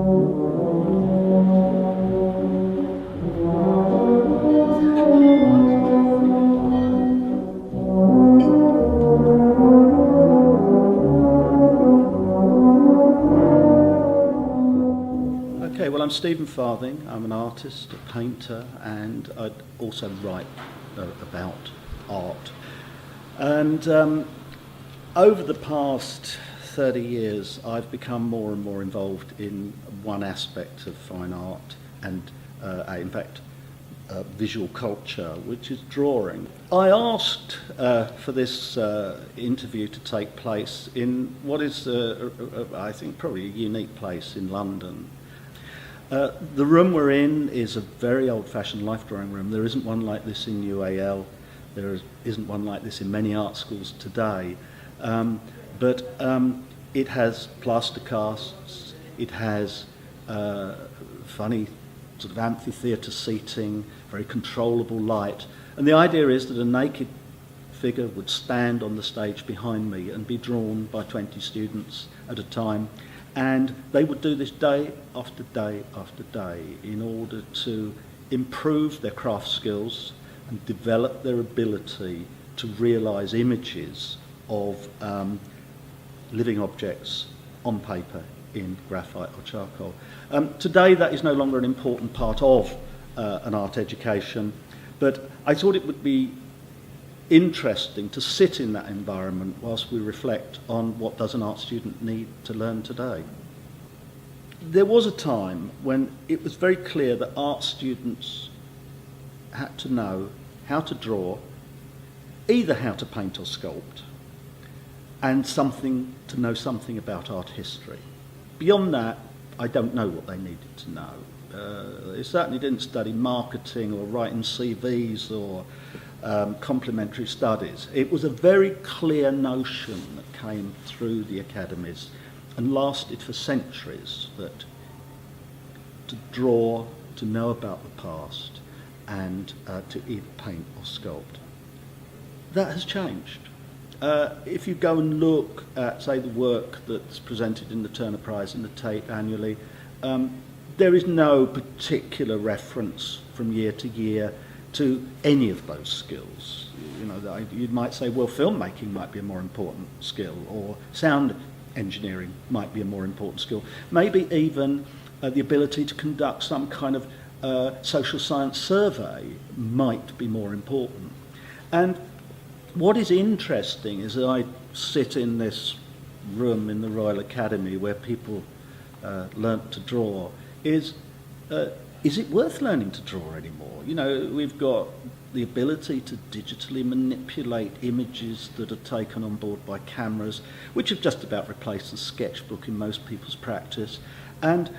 Well, I'm Stephen Farthing. I'm an artist, a painter, and I also write about art. And over the past 30 years, I've become more and more involved in one aspect of fine art and, in fact, visual culture, which is drawing. I asked for this interview to take place in what is, I think, probably a unique place in London. The room we're in is a very old-fashioned life drawing room. There isn't one like this in UAL. There isn't one like this in many art schools today. But it has plaster casts. It has funny sort of amphitheatre seating, very controllable light. And the idea is that a naked figure would stand on the stage behind me and be drawn by 20 students at a time. And they would do this day after day after day in order to improve their craft skills and develop their ability to realise images of living objects on paper in graphite or charcoal. Today that is no longer an important part of an art education, but I thought it would be interesting to sit in that environment whilst we reflect on what does an art student need to learn today. There was a time when it was very clear that art students had to know how to draw, either how to paint or sculpt, and to know something about art history. Beyond that, I don't know what they needed to know. They certainly didn't study marketing or writing CVs or complementary studies. It was a very clear notion that came through the academies and lasted for centuries, that to draw, to know about the past, and to either paint or sculpt. That has changed. If you go and look at, say, the work that's presented in the Turner Prize and the Tate annually, there is no particular reference from year to year to any of those skills. You know, you might say, well, filmmaking might be a more important skill, or sound engineering might be a more important skill. Maybe even the ability to conduct some kind of social science survey might be more important. And what is interesting is that I sit in this room in the Royal Academy where people learnt to draw, is it worth learning to draw anymore? You know, we've got the ability to digitally manipulate images that are taken on board by cameras, which have just about replaced the sketchbook in most people's practice. And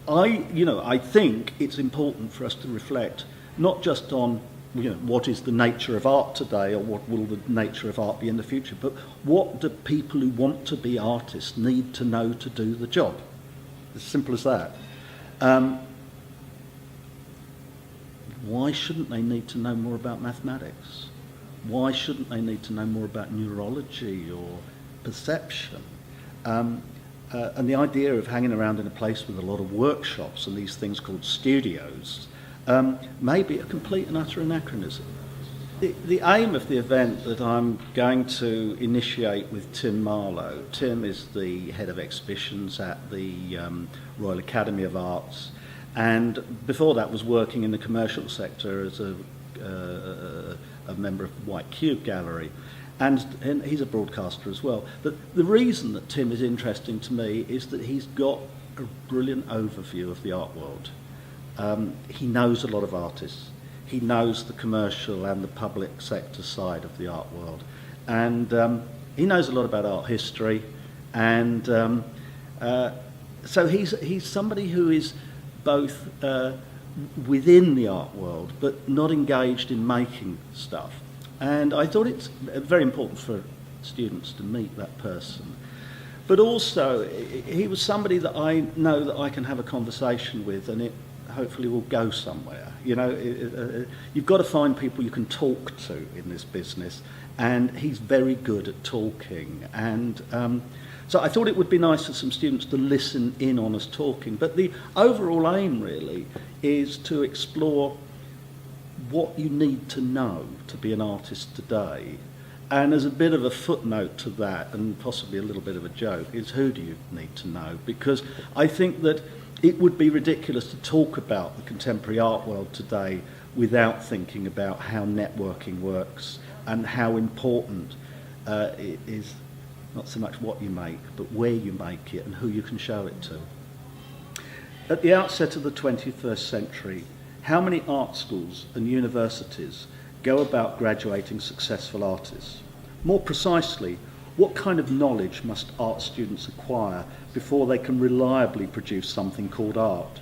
I think it's important for us to reflect not just on what is the nature of art today, or what will the nature of art be in the future, but what do people who want to be artists need to know to do the job? As simple as that. Why shouldn't they need to know more about mathematics? Why shouldn't they need to know more about neurology or perception? And the idea of hanging around in a place with a lot of workshops and these things called studios may be a complete and utter anachronism. The aim of the event that I'm going to initiate with Tim Marlow. Tim is the head of exhibitions at the Royal Academy of Arts, and before that was working in the commercial sector as a member of the White Cube Gallery, and he's a broadcaster as well. But the reason that Tim is interesting to me is that he's got a brilliant overview of the art world. He knows a lot of artists. He knows the commercial and the public sector side of the art world, and he knows a lot about art history, and so he's somebody who is both within the art world but not engaged in making stuff. And I thought it's very important for students to meet that person. But also, he was somebody that I know that I can have a conversation with, and it hopefully will go somewhere. You know, you've got to find people you can talk to in this business, and he's very good at talking. And So I thought it would be nice for some students to listen in on us talking. But the overall aim really is to explore what you need to know to be an artist today. And as a bit of a footnote to that, and possibly a little bit of a joke, is who do you need to know? Because I think that it wowould be ridiculous to talk about the contemporary art world today without thinking about how networking works and how important it is, not so much what you make, but where you make it and who you can show it to. At the outset of the 21st century, how many art schools and universities go about graduating successful artists? More precisely, what kind of knowledge must art students acquire before they can reliably produce something called art?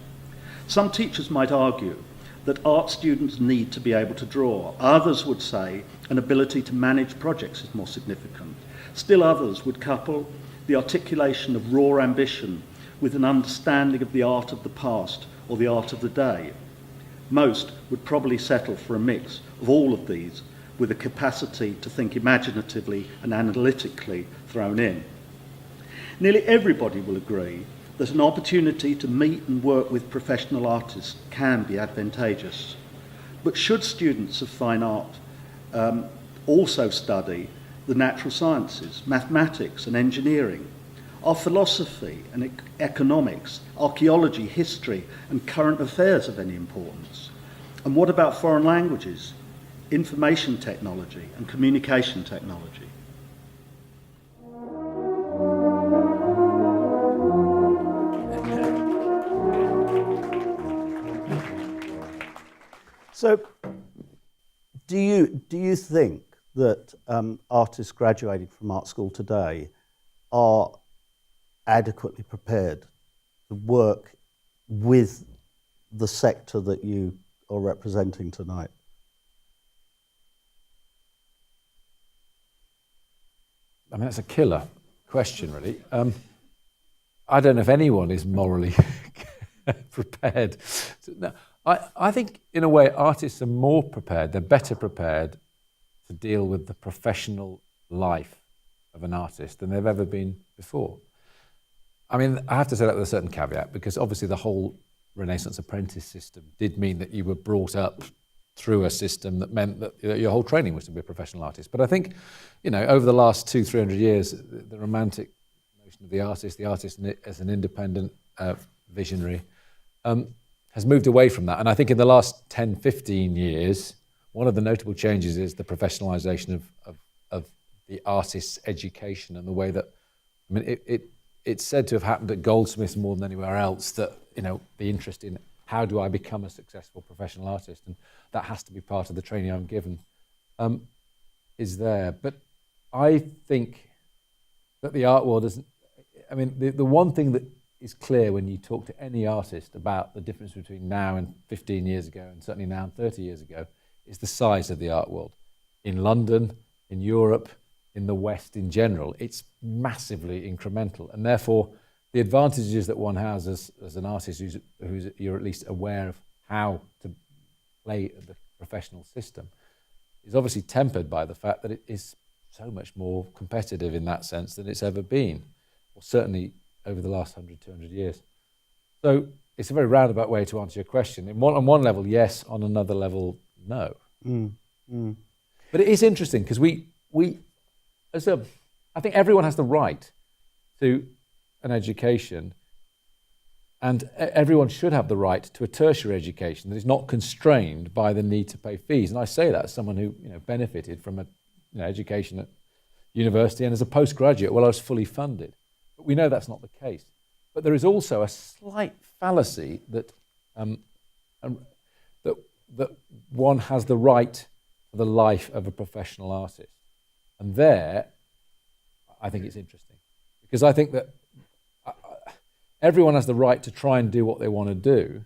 Some teachers might argue that art students need to be able to draw. Others would say an ability to manage projects is more significant. Still others would couple the articulation of raw ambition with an understanding of the art of the past or the art of the day. Most would probably settle for a mix of all of these with a capacity to think imaginatively and analytically thrown in. Nearly everybody will agree that an opportunity to meet and work with professional artists can be advantageous. But should students of fine art also study the natural sciences, mathematics and engineering? Are philosophy and economics, archaeology, history and current affairs of any importance? And what about foreign languages, information technology and communication technology? So, do you think that artists graduating from art school today are adequately prepared to work with the sector that you are representing tonight? I mean, that's a killer question, really. I don't know if anyone is morally prepared. No, I think, in a way, artists are more prepared, they're better prepared to deal with the professional life of an artist than they've ever been before. I mean, I have to say that with a certain caveat, because obviously the whole Renaissance apprentice system did mean that you were brought up through a system that meant that your whole training was to be a professional artist. But I think, over the last 200-300 years, the romantic notion of the artist as an independent visionary, has moved away from that. And I think in the last 10-15 years, one of the notable changes is the professionalization of the artist's education, and the way that, it's said to have happened at Goldsmiths more than anywhere else, that, the interest in how do I become a successful professional artist, and that has to be part of the training I'm given, is there. But I think that the art world isn't, the one thing that is clear when you talk to any artist about the difference between now and 15 years ago, and certainly now and 30 years ago, is the size of the art world. In London, in Europe, in the West in general, it's massively incremental, and therefore the advantages that one has as an artist who's you're at least aware of how to play the professional system is obviously tempered by the fact that it is so much more competitive in that sense than it's ever been, or certainly over the last 100-200 years. So it's a very roundabout way to answer your question. On one level, yes. On another level, no. But it is interesting, because I think everyone has the right to an education, and everyone should have the right to a tertiary education that is not constrained by the need to pay fees. And I say that as someone who benefited from an education at university, and as a postgraduate, I was fully funded. But we know that's not the case. But there is also a slight fallacy that that one has the right to the life of a professional artist. And there, I think it's interesting, because I think that everyone has the right to try and do what they want to do,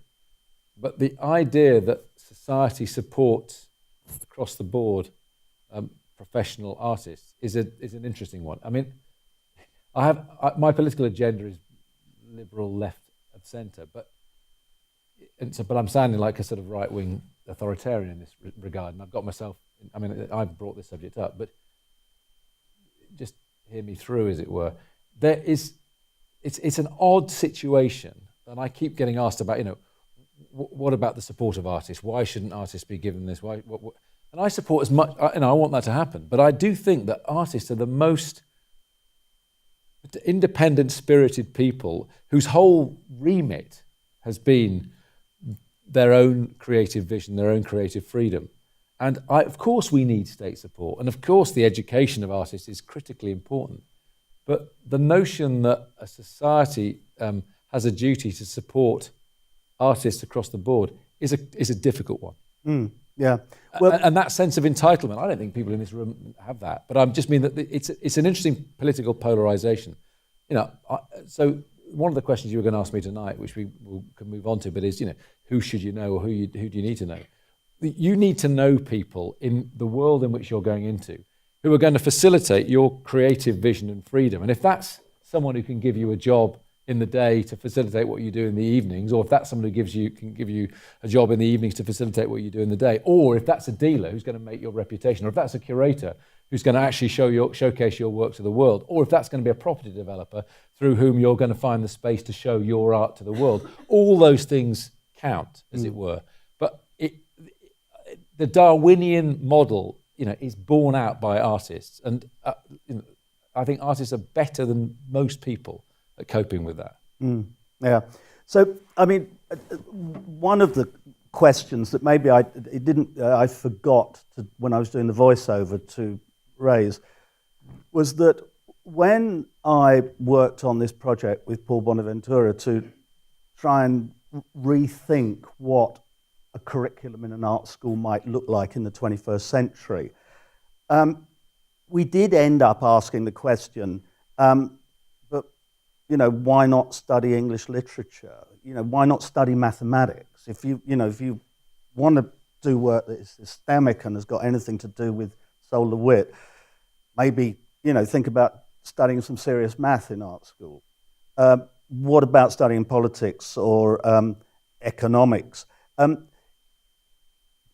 but the idea that society supports across the board professional artists is an interesting one. I mean, my political agenda is liberal, left of centre, but I'm sounding like a sort of right-wing authoritarian in this regard, and I've got myself. I've brought this subject up, but just hear me through, as it were. there is, it's an odd situation, and I keep getting asked about, what about the support of artists? Why shouldn't artists be given this? Why? And I support as much, I want that to happen, but I do think that artists are the most independent, spirited people whose whole remit has been their own creative vision, their own creative freedom. And of course we need state support, and of course the education of artists is critically important. But the notion that a society has a duty to support artists across the board is a difficult one. Yeah. Well, and that sense of entitlement, I don't think people in this room have that. But I just mean that it's an interesting political polarization. So one of the questions you were going to ask me tonight, which we can move on to, but is, who should you know, or who do you need to know? You need to know people in the world in which you're going into who are going to facilitate your creative vision and freedom. And if that's someone who can give you a job in the day to facilitate what you do in the evenings, or if that's someone who can give you a job in the evenings to facilitate what you do in the day, or if that's a dealer who's going to make your reputation, or if that's a curator who's going to actually showcase your work to the world, or if that's going to be a property developer through whom you're going to find the space to show your art to the world, all those things count, as it were. But the Darwinian model, is borne out by artists, and I think artists are better than most people at coping with that. Yeah. So, I mean, one of the questions that maybe I forgot when I was doing the voiceover to raise was that when I worked on this project with Paul Bonaventura to try and rethink what a curriculum in an art school might look like in the 21st century, we did end up asking the question, why not study English literature? Why not study mathematics? If you want to do work that is systemic and has got anything to do with solar wit, maybe, think about studying some serious math in art school. What about studying politics or economics?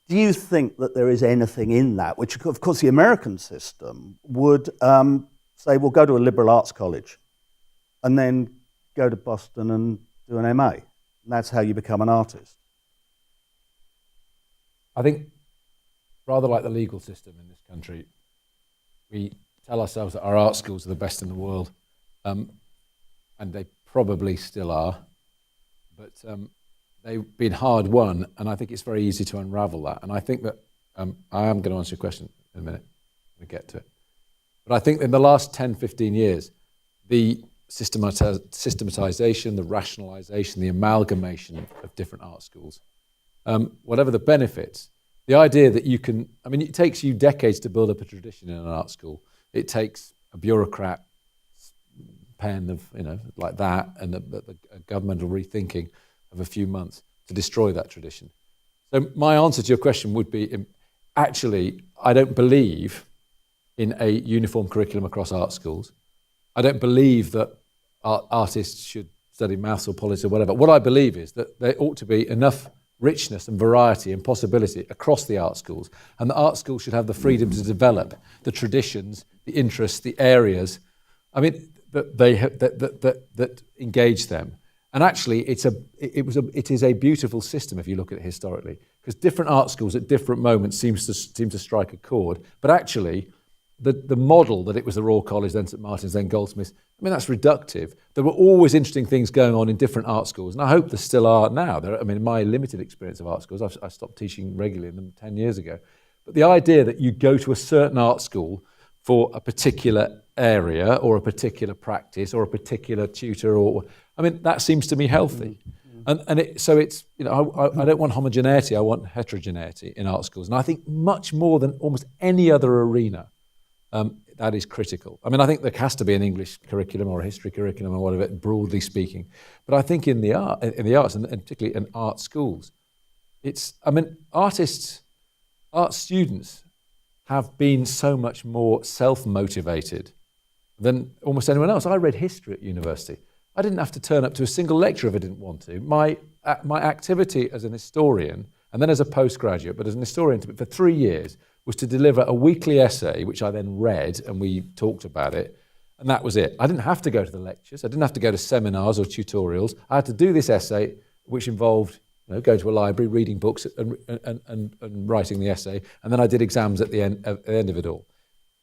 Do you think that there is anything in that, which of course the American system would say, well, go to a liberal arts college and then go to Boston and do an MA. And that's how you become an artist. I think, rather like the legal system in this country, we tell ourselves that our art schools are the best in the world, and they probably still are, but they've been hard won, and I think it's very easy to unravel that. And I think that, I am going to answer your question in a minute, we get to it. But I think in the last 10, 15 years, the systematization, the rationalization, the amalgamation of different art schools, whatever the benefits, the idea that you can, it takes you decades to build up a tradition in an art school. It takes a bureaucrat pen of, like that, and a governmental rethinking of a few months to destroy that tradition. So my answer to your question would be, actually, I don't believe in a uniform curriculum across art schools. I don't believe that artists should study maths or politics or whatever. What I believe is that there ought to be enough richness and variety and possibility across the art schools, and the art schools should have the freedom to develop the traditions, the interests, the areas, that engage them. And actually, it is a beautiful system if you look at it historically, because different art schools at different moments seem to strike a chord. But actually, the model that it was the Royal College, then St Martin's, then Goldsmiths, that's reductive. There were always interesting things going on in different art schools, and I hope there still are now. My limited experience of art schools, I stopped teaching regularly in them 10 years ago. But the idea that you go to a certain art school for a particular area or a particular practice or a particular tutor, that seems to me healthy. So it's, I don't want homogeneity, I want heterogeneity in art schools. And I think much more than almost any other arena, that is critical. I think there has to be an English curriculum or a history curriculum or whatever, broadly speaking. But I think in the arts, and particularly in art schools, art students have been so much more self-motivated than almost anyone else. I read history at university. I didn't have to turn up to a single lecture if I didn't want to. My activity as an historian, and then as a postgraduate, but as an historian for 3 years, was to deliver a weekly essay, which I then read, and we talked about it, And that was it. I didn't have to go to the lectures. I didn't have to go to seminars or tutorials. I had to do this essay, which involved going to a library, reading books, and writing the essay. And then I did exams at the end of it all.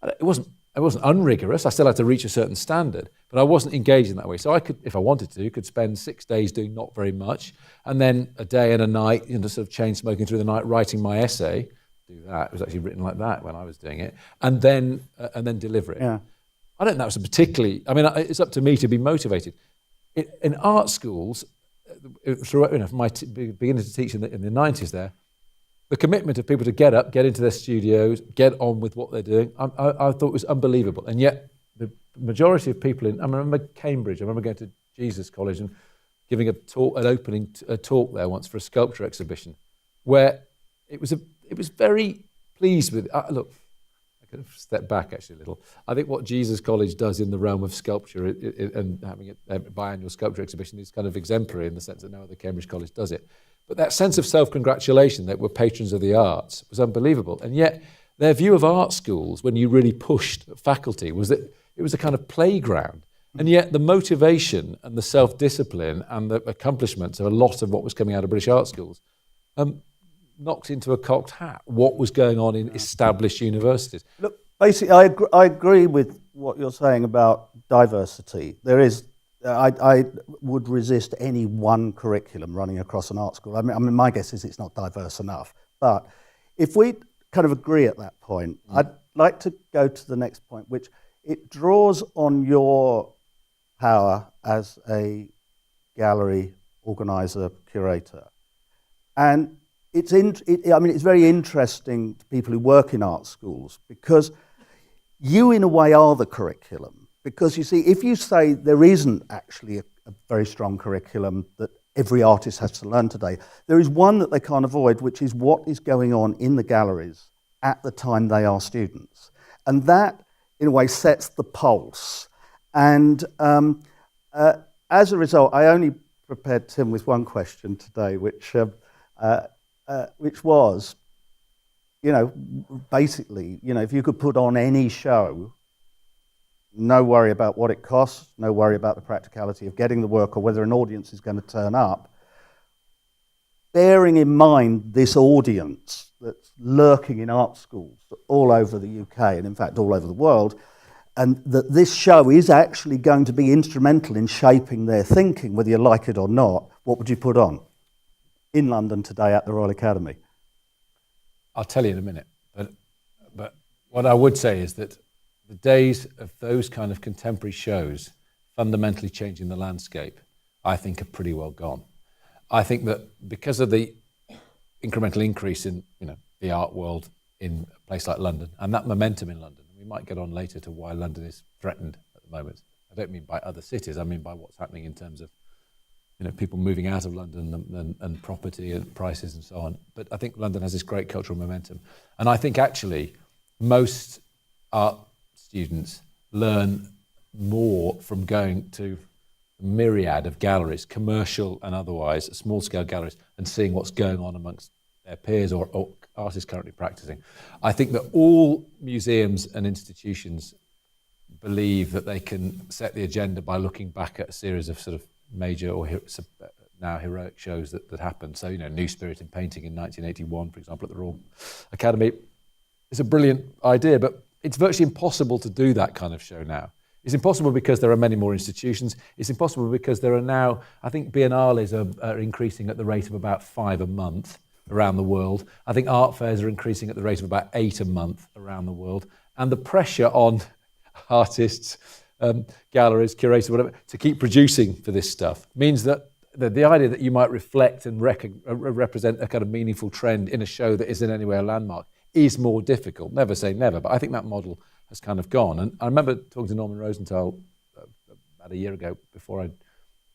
It wasn't unrigorous. I still had to reach a certain standard, but I wasn't engaged in that way. So I could, if I wanted to, could spend 6 days doing not very much, and then a day and a night, sort of chain smoking through the night, writing my essay. Do that. It was actually written like that when I was doing it, and then deliver it. Yeah. I don't think that was a particularly. I mean, it's up to me to be motivated. In art schools, from my beginning to teach in the 90s, there, the commitment of people to get up, get into their studios, get on with what they're doing, I thought was unbelievable. And yet, the majority of people I remember Cambridge. I remember going to Jesus College and giving an opening talk there once for a sculpture exhibition, where it was very pleased with. Look, I could have stepped back actually a little. I think what Jesus College does in the realm of sculpture and having a biannual sculpture exhibition is kind of exemplary in the sense that no other Cambridge college does it. But that sense of self-congratulation that we're patrons of the arts was unbelievable. And yet their view of art schools, when you really pushed faculty, was that it was a kind of playground. And yet the motivation and the self-discipline and the accomplishments of a lot of what was coming out of British art schools knocked into a cocked hat what was going on in established universities. Look, basically, I agree with what you're saying about diversity. There is, I would resist any one curriculum running across an art school. I mean, my guess is it's not diverse enough. But if we kind of agree at that point, I'd like to go to the next point, which it draws on your power as a gallery organizer, curator. And it's very interesting to people who work in art schools because you, in a way, are the curriculum. Because you see, if you say there isn't actually a very strong curriculum that every artist has to learn today, there is one that they can't avoid, which is what is going on in the galleries at the time they are students. And that, in a way, sets the pulse. And as a result, I only prepared Tim with one question today, which was, basically, if you could put on any show, no worry about what it costs, no worry about the practicality of getting the work or whether an audience is going to turn up, bearing in mind this audience that's lurking in art schools all over the UK and in fact all over the world, and that this show is actually going to be instrumental in shaping their thinking, whether you like it or not, what would you put on in London today at the Royal Academy? I'll tell you in a minute, but what I would say is that the days of those kind of contemporary shows fundamentally changing the landscape, I think, are pretty well gone. I think that because of the incremental increase in the art world in a place like London and that momentum in London, we might get on later to why London is threatened at the moment. I don't mean by other cities, I mean by what's happening in terms of people moving out of London and property and prices and so on. But I think London has this great cultural momentum. And I think actually most art students learn more from going to a myriad of galleries, commercial and otherwise, small-scale galleries, and seeing what's going on amongst their peers or artists currently practicing. I think that all museums and institutions believe that they can set the agenda by looking back at a series of sort of major or now heroic shows that happened. So, New Spirit in Painting in 1981, for example, at the Royal Academy. It's a brilliant idea, but it's virtually impossible to do that kind of show now. It's impossible because there are many more institutions. It's impossible because there are now, I think Biennales are increasing at the rate of about 5 a month around the world. I think art fairs are increasing at the rate of about 8 a month around the world. And the pressure on artists, galleries, curators, whatever, to keep producing for this stuff means that the idea that you might reflect and represent a kind of meaningful trend in a show that isn't anywhere a landmark is more difficult. Never say never, but I think that model has kind of gone. And I remember talking to Norman Rosenthal about a year ago before I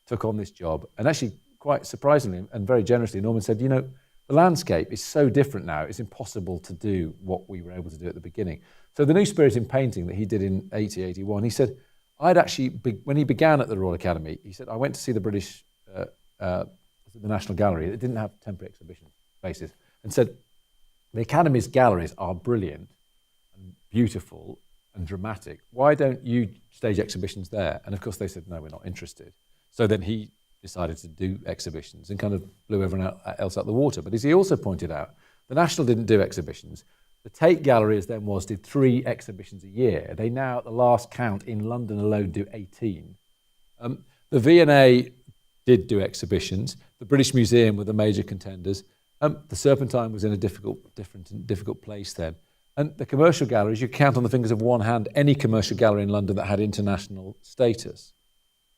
took on this job, and actually quite surprisingly and very generously, Norman said, the landscape is so different now, it's impossible to do what we were able to do at the beginning. So the New Spirit in Painting that he did in 81, he said, when he began at the Royal Academy, he said, I went to see the British, the National Gallery. It didn't have temporary exhibition spaces, and said, the Academy's galleries are brilliant and beautiful and dramatic. Why don't you stage exhibitions there? And of course they said, no, we're not interested. So then he decided to do exhibitions and kind of blew everyone else out the water. But as he also pointed out, the National didn't do exhibitions. The Tate Gallery, as then was, did 3 exhibitions a year. They now, at the last count, in London alone, do 18. The V&A did do exhibitions. The British Museum were the major contenders. The Serpentine was in a difficult place then. And the commercial galleries, you count on the fingers of one hand any commercial gallery in London that had international status.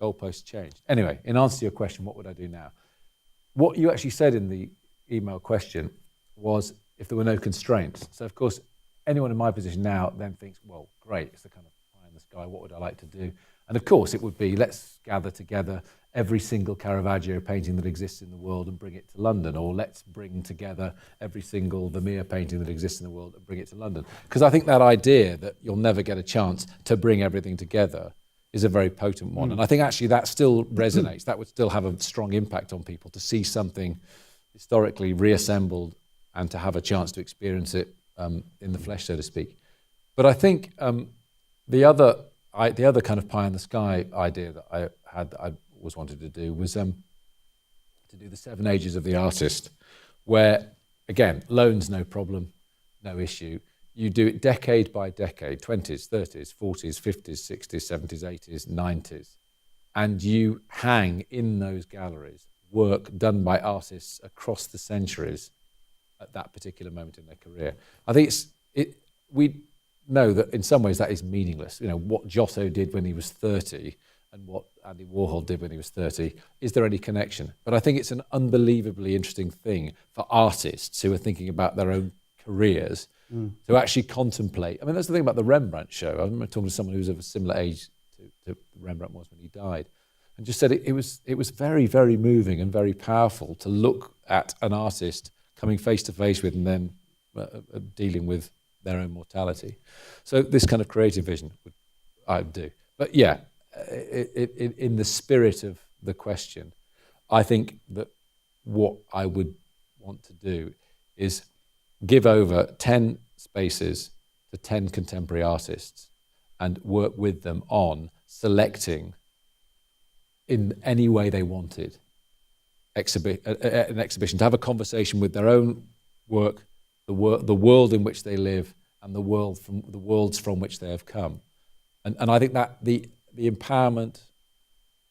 Goalposts changed. Anyway, in answer to your question, what would I do now? What you actually said in the email question was if there were no constraints. So, of course, anyone in my position now then thinks, well, great, it's the kind of pie in the sky, what would I like to do? And of course, it would be, let's gather together every single Caravaggio painting that exists in the world and bring it to London, or let's bring together every single Vermeer painting that exists in the world and bring it to London. Because I think that idea that you'll never get a chance to bring everything together is a very potent one. And I think actually that still resonates. That would still have a strong impact on people to see something historically reassembled and to have a chance to experience it in the flesh, so to speak. But I think the other kind of pie in the sky idea that I had that I always wanted to do was to do the 7 ages of the artist, where, again, loans no problem, no issue. You do it decade by decade, 20s, 30s, 40s, 50s, 60s, 70s, 80s, 90s, and you hang in those galleries work done by artists across the centuries at that particular moment in their career. I think we know that in some ways that is meaningless. You know, what Giotto did when he was 30 and what Andy Warhol did when he was 30, is there any connection? But I think it's an unbelievably interesting thing for artists who are thinking about their own careers to actually contemplate. I mean, that's the thing about the Rembrandt show. I remember talking to someone who was of a similar age to Rembrandt was when he died, and just said it was very, very moving and very powerful to look at an artist coming face to face with and then dealing with their own mortality. So this kind of creative vision I would do. But yeah, in the spirit of the question, I think that what I would want to do is give over 10 spaces to 10 contemporary artists and work with them on selecting in any way they wanted an exhibition, to have a conversation with their own work, the world in which they live, and the worlds from which they have come. And I think that the empowerment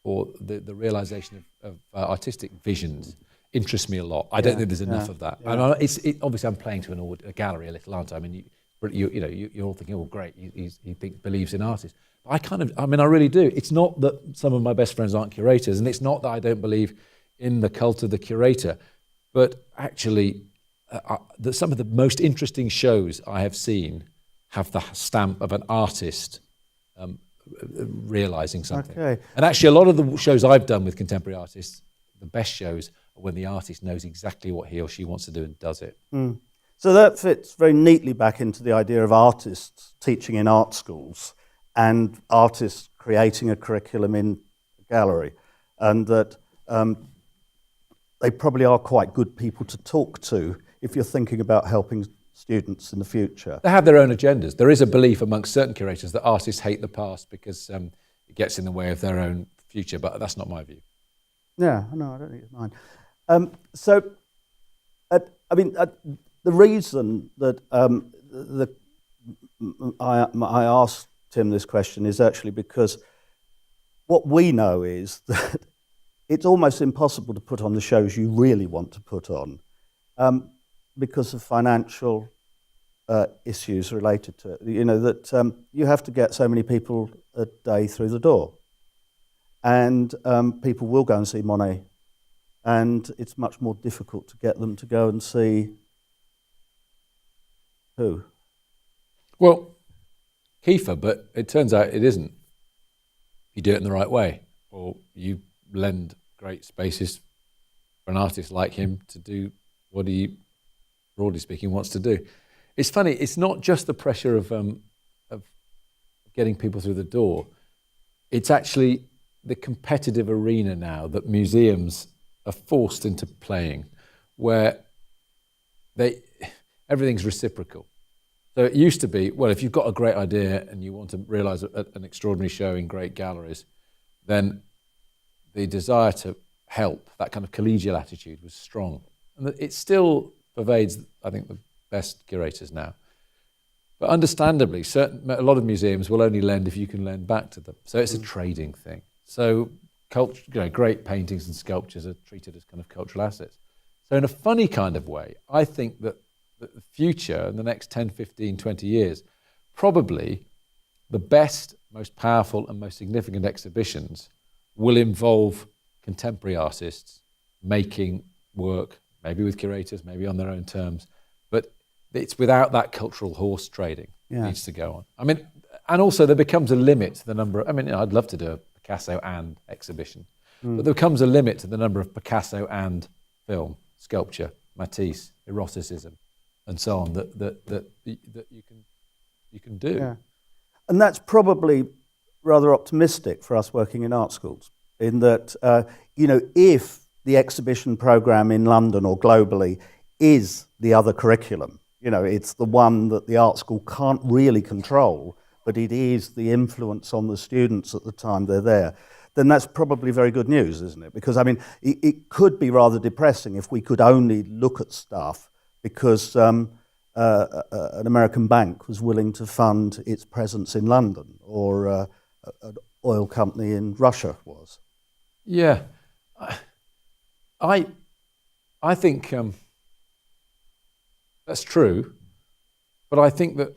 or the realization of artistic visions interests me a lot. I don't think there's enough of that. Yeah. And obviously I'm playing to a gallery a little, aren't I? I mean, you're all thinking, oh, great, he believes in artists. I really do. It's not that some of my best friends aren't curators, and it's not that I don't believe in the cult of the curator, but actually some of the most interesting shows I have seen have the stamp of an artist realizing something. Okay. And actually a lot of the shows I've done with contemporary artists, the best shows are when the artist knows exactly what he or she wants to do and does it. So that fits very neatly back into the idea of artists teaching in art schools and artists creating a curriculum in a gallery, and that they probably are quite good people to talk to if you're thinking about helping students in the future. They have their own agendas. There is a belief amongst certain curators that artists hate the past because it gets in the way of their own future, but that's not my view. Yeah, no, I don't think it's mine. The reason that I asked Tim this question is actually because what we know is that it's almost impossible to put on the shows you really want to put on because of financial issues related to it. You know, that you have to get so many people a day through the door. And people will go and see Monet, and it's much more difficult to get them to go and see who? Well, Kiefer, but it turns out it isn't. You do it in the right way, or you lend great spaces for an artist like him to do what he, broadly speaking, wants to do. It's funny, it's not just the pressure of getting people through the door. It's actually the competitive arena now that museums are forced into playing, where everything's reciprocal. So it used to be, well, if you've got a great idea and you want to realise an extraordinary show in great galleries, then the desire to help, that kind of collegial attitude was strong. And it still pervades, I think, the best curators now. But understandably, a lot of museums will only lend if you can lend back to them. So it's a trading thing. So great paintings and sculptures are treated as kind of cultural assets. So in a funny kind of way, I think that the future, in the next 10, 15, 20 years, probably the best, most powerful and most significant exhibitions will involve contemporary artists making work, maybe with curators, maybe on their own terms, but it's without that cultural horse trading. It needs to go on. I mean, and also there becomes a limit to the number of, I'd love to do a Picasso and exhibition, but there becomes a limit to the number of Picasso and film, sculpture, Matisse, eroticism, and so on that you can do. Yeah. And that's probably rather optimistic for us working in art schools, in that, if the exhibition program in London or globally is the other curriculum, it's the one that the art school can't really control, but it is the influence on the students at the time they're there, then that's probably very good news, isn't it? Because, it could be rather depressing if we could only look at stuff because an American bank was willing to fund its presence in London, or an oil company in Russia was. Yeah. I think that's true, but I think that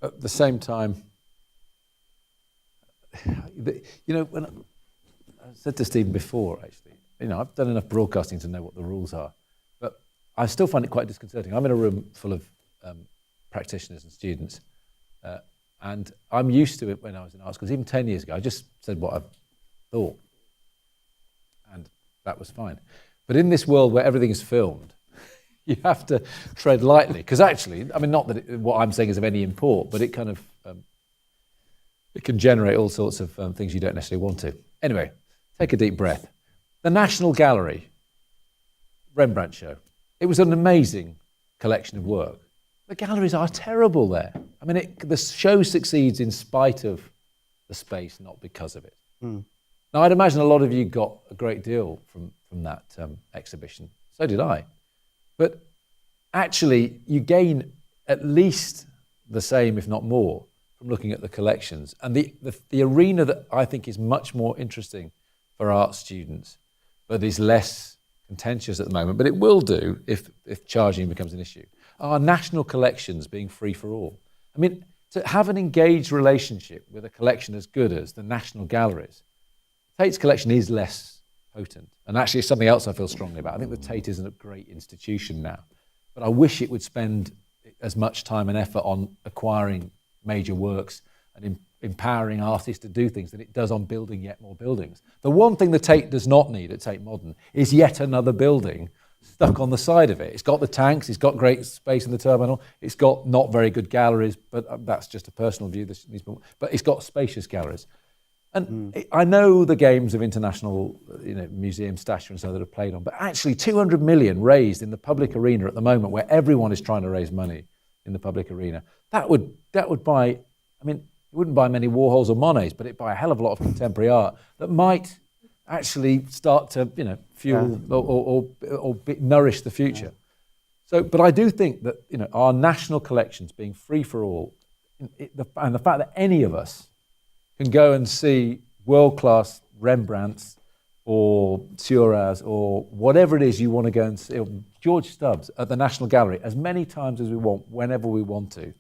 at the same time, when I said to Stephen before, actually, I've done enough broadcasting to know what the rules are, but I still find it quite disconcerting. I'm in a room full of practitioners and students, and I'm used to it when I was in art schools. Even 10 years ago, I just said what I thought, and that was fine. But in this world where everything is filmed, you have to tread lightly, because actually, not that what I'm saying is of any import, but it kind of it can generate all sorts of things you don't necessarily want to. Anyway, take a deep breath. The National Gallery, Rembrandt show. It was an amazing collection of work. The galleries are terrible there. The show succeeds in spite of the space, not because of it. Now, I'd imagine a lot of you got a great deal from that exhibition. So did I. But actually, you gain at least the same, if not more, from looking at the collections. And the arena that I think is much more interesting for art students, but is less contentious at the moment, but it will do if charging becomes an issue, are national collections being free for all. To have an engaged relationship with a collection as good as the National Galleries, Tate's collection is less potent. And actually, it's something else I feel strongly about. I think the Tate isn't a great institution now, but I wish it would spend as much time and effort on acquiring major works and empowering artists to do things than it does on building yet more buildings. The one thing the Tate does not need at Tate Modern is yet another building stuck on the side of it. It's got the tanks, it's got great space in the terminal, it's got not very good galleries, but that's just a personal view, but it's got spacious galleries. And I know the games of international museum stature and so that are played on, but actually 200 million raised in the public arena at the moment, where everyone is trying to raise money in the public arena, that would buy, it wouldn't buy many Warhols or Monets, but it'd buy a hell of a lot of contemporary art that ght actually start to fuel or nourish the future. So, but I do think that our national collections being free for all, and the fact that any of us can go and see world-class Rembrandts or Seurat's or whatever it is you want to go and see, or George Stubbs at the National Gallery as many times as we want, whenever we want to,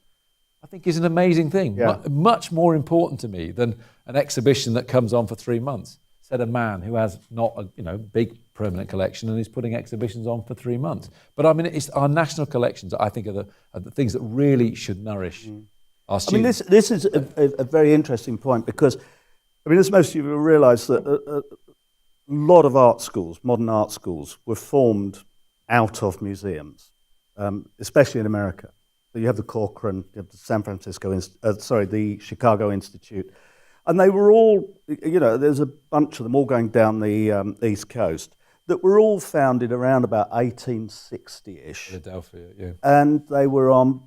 I think is an amazing thing. Yeah. Much more important to me than an exhibition that comes on for 3 months, said a man who has not a big permanent collection and is putting exhibitions on for 3 months. But it's our national collections that I think are the things that really should nourish our students. This is a very interesting point, because as most of you will realise, that a lot of art schools, modern art schools, were formed out of museums, especially in America. So you have the Corcoran, you have the the Chicago Institute, and they were all, there's a bunch of them all going down the East Coast that were all founded around about 1860-ish. Philadelphia, yeah. And they were on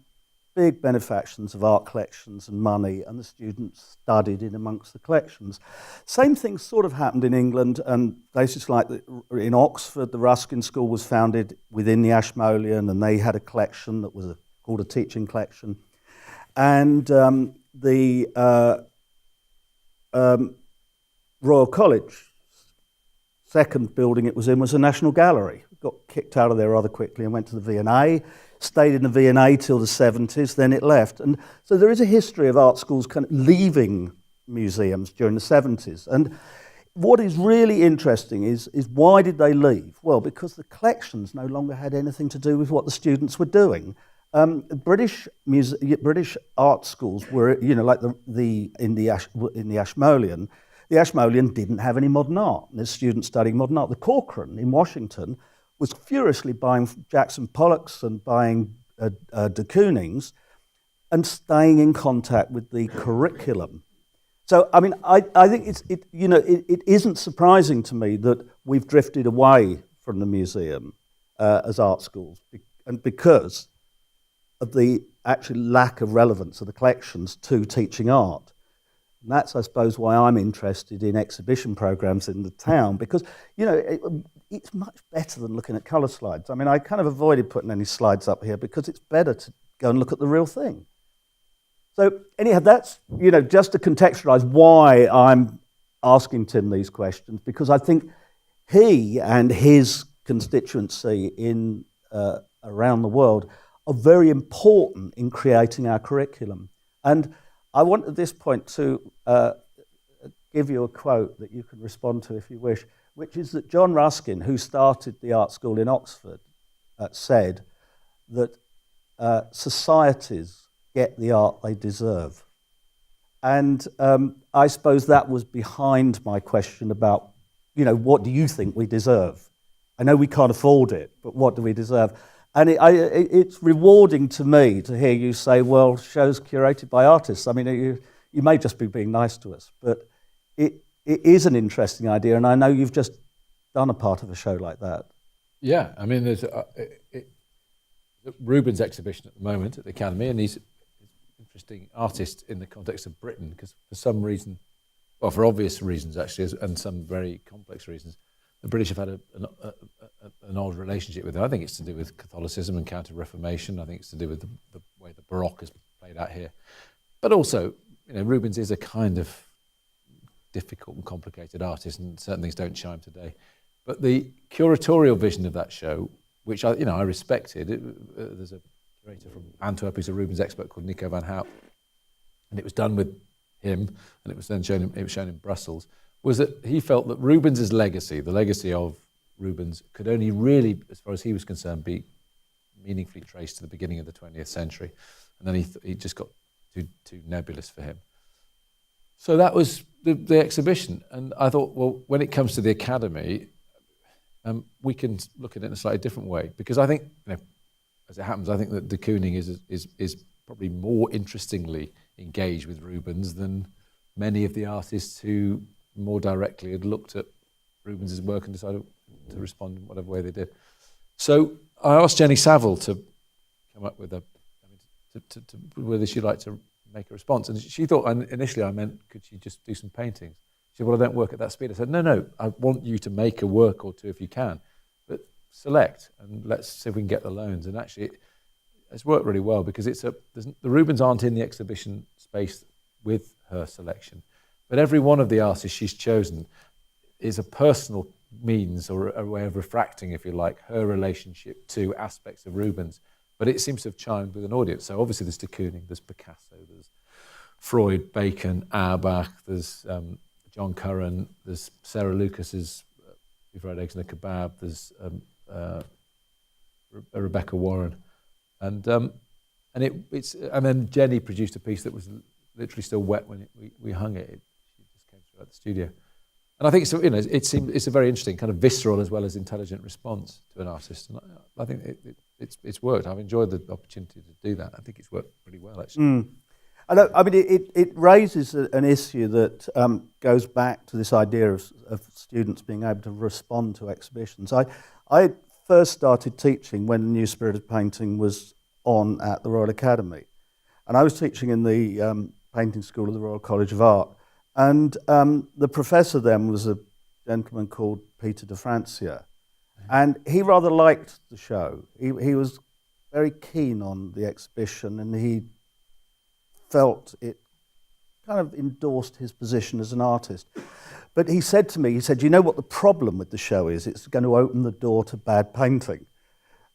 big benefactions of art collections and money, and the students studied in amongst the collections. Same thing sort of happened in England, and places like in Oxford, the Ruskin School was founded within the Ashmolean, and they had a collection that was called a teaching collection. And the Royal College, second building it was in, was a National Gallery. Got kicked out of there rather quickly and went to the V&A, stayed in the V&A till the 70s, then it left. And so there is a history of art schools kind of leaving museums during the 70s. And what is really interesting is why did they leave? Well, because the collections no longer had anything to do with what the students were doing. British art schools were, like in the Ashmolean. The Ashmolean didn't have any modern art, and there's students studying modern art. The Corcoran in Washington was furiously buying Jackson Pollocks and buying de Koonings and staying in contact with the curriculum. So, I mean, I think it isn't surprising to me that we've drifted away from the museum as art schools, and because of the actual lack of relevance of the collections to teaching art. And that's, I suppose, why I'm interested in exhibition programs in the town, because, it's much better than looking at colour slides. I mean, I kind of avoided putting any slides up here because it's better to go and look at the real thing. So anyhow, that's, just to contextualise why I'm asking Tim these questions, because I think he and his constituency in around the world are very important in creating our curriculum. And I want at this point to give you a quote that you can respond to if you wish, which is that John Ruskin, who started the art school in Oxford, said that societies get the art they deserve. And I suppose that was behind my question about, what do you think we deserve? I know we can't afford it, but what do we deserve? And it's rewarding to me to hear you say, well, shows curated by artists. I mean, you may just be being nice to us, but it is an interesting idea, and I know you've just done a part of a show like that. Yeah, I mean, there's Rubens' exhibition at the moment at the Academy, and he's an interesting artist in the context of Britain, because for some reason, well, for obvious reasons actually, and some very complex reasons, the British have had an odd relationship with it. I think it's to do with Catholicism and Counter-Reformation. I think it's to do with the way the Baroque is played out here. But also, Rubens is a kind of difficult and complicated artist, and certain things don't chime today. But the curatorial vision of that show, which I respected, there's a curator from Antwerp who's a Rubens expert called Nico van Hout, and it was done with him, and it was then shown in Brussels, was that he felt that Rubens' legacy, the legacy of Rubens, could only really, as far as he was concerned, be meaningfully traced to the beginning of the 20th century. And then he just got too nebulous for him. So that was the exhibition. And I thought, well, when it comes to the Academy, we can look at it in a slightly different way. Because I think, as it happens, I think that de Kooning is probably more interestingly engaged with Rubens than many of the artists who more directly had looked at Rubens' work and decided to respond in whatever way they did. So I asked Jenny Saville to come up with whether she'd like to make a response. And she thought, initially I meant, could she just do some paintings? She said, well, I don't work at that speed. I said, no, I want you to make a work or two if you can, but select and let's see if we can get the loans. And actually, it's worked really well because the Rubens aren't in the exhibition space with her selection, but every one of the artists she's chosen is a personal means or a way of refracting, if you like, her relationship to aspects of Rubens. But it seems to have chimed with an audience. So obviously there's de Kooning, there's Picasso, there's Freud, Bacon, Auerbach, there's John Curran, there's Sarah Lucas's We've Fried Eggs and a Kebab, there's Rebecca Warren. And then Jenny produced a piece that was literally still wet when we hung it. She just came through at the studio. And I think it's a very interesting kind of visceral as well as intelligent response to an artist. And I think it's worked. I've enjoyed the opportunity to do that. I think it's worked pretty well, actually. Mm. I mean, it raises an issue that goes back to this idea of students being able to respond to exhibitions. I first started teaching when the New Spirit of Painting was on at the Royal Academy. and I was teaching in the painting school of the Royal College of Art, and the professor then was a gentleman called Peter de Francia, and he rather liked the show. He was very keen on the exhibition, and he felt it kind of endorsed his position as an artist. But he said to me, he said, you know what the problem with the show is? It's going to open the door to bad painting.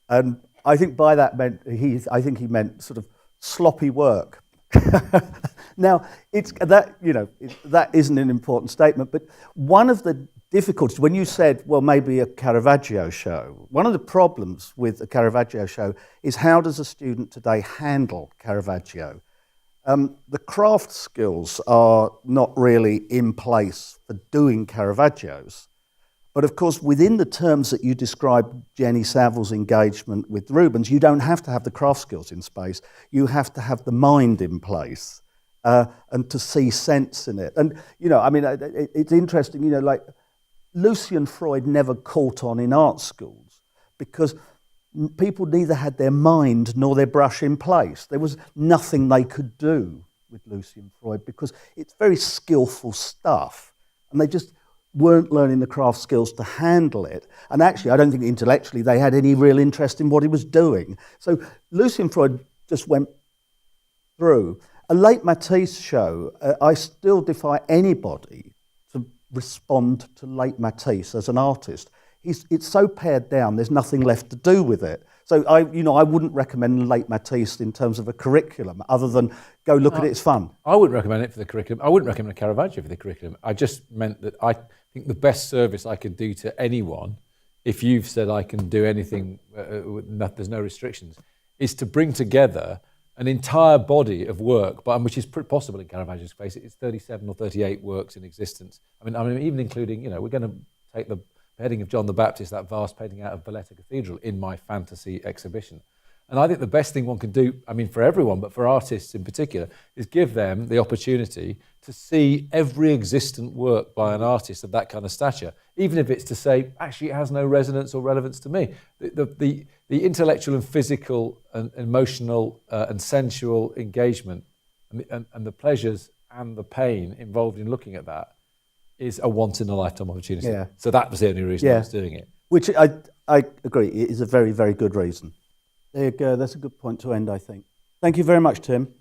And I think by that meant, I think he meant sort of sloppy work. Now, it's that, you know, that isn't an important statement, but one of the difficulties, when you said, well, maybe a Caravaggio show, one of the problems with a Caravaggio show is how does a student today handle Caravaggio? The craft skills are not really in place for doing Caravaggios. But of course, within the terms that you described Jenny Savile's engagement with Rubens, you don't have to have the craft skills in space. You have to have the mind in place and to see sense in it. And, you know, I mean, it's interesting, you know, like Lucian Freud never caught on in art schools because people neither had their mind nor their brush in place. There was nothing they could do with Lucian Freud because it's very skillful stuff, and they just weren't learning the craft skills to handle it. And actually, I don't think intellectually they had any real interest in what he was doing. So Lucian Freud just went through. A late Matisse show, I still defy anybody to respond to late Matisse as an artist. It's so pared down, there's nothing left to do with it. So I wouldn't recommend late Matisse in terms of a curriculum, other than go look at it, it's fun. I wouldn't recommend it for the curriculum. I wouldn't recommend a Caravaggio for the curriculum. I just meant that I think the best service I could do to anyone, if you've said I can do anything, there's no restrictions, is to bring together an entire body of work, which is possible in Caravaggio's case. It's 37 or 38 works in existence. I mean, even including, you know, we're going to take the heading of John the Baptist, that vast painting out of Valletta Cathedral, in my fantasy exhibition. And I think the best thing one can do, I mean, for everyone, but for artists in particular, is give them the opportunity to see every existent work by an artist of that kind of stature, even if it's to say, actually, it has no resonance or relevance to me. The intellectual and physical and emotional and sensual engagement and the pleasures and the pain involved in looking at that is a once-in-a-lifetime opportunity. Yeah. So that was the only reason I was doing it. Which I agree, it is a very, very good reason. There you go, that's a good point to end, I think. Thank you very much, Tim.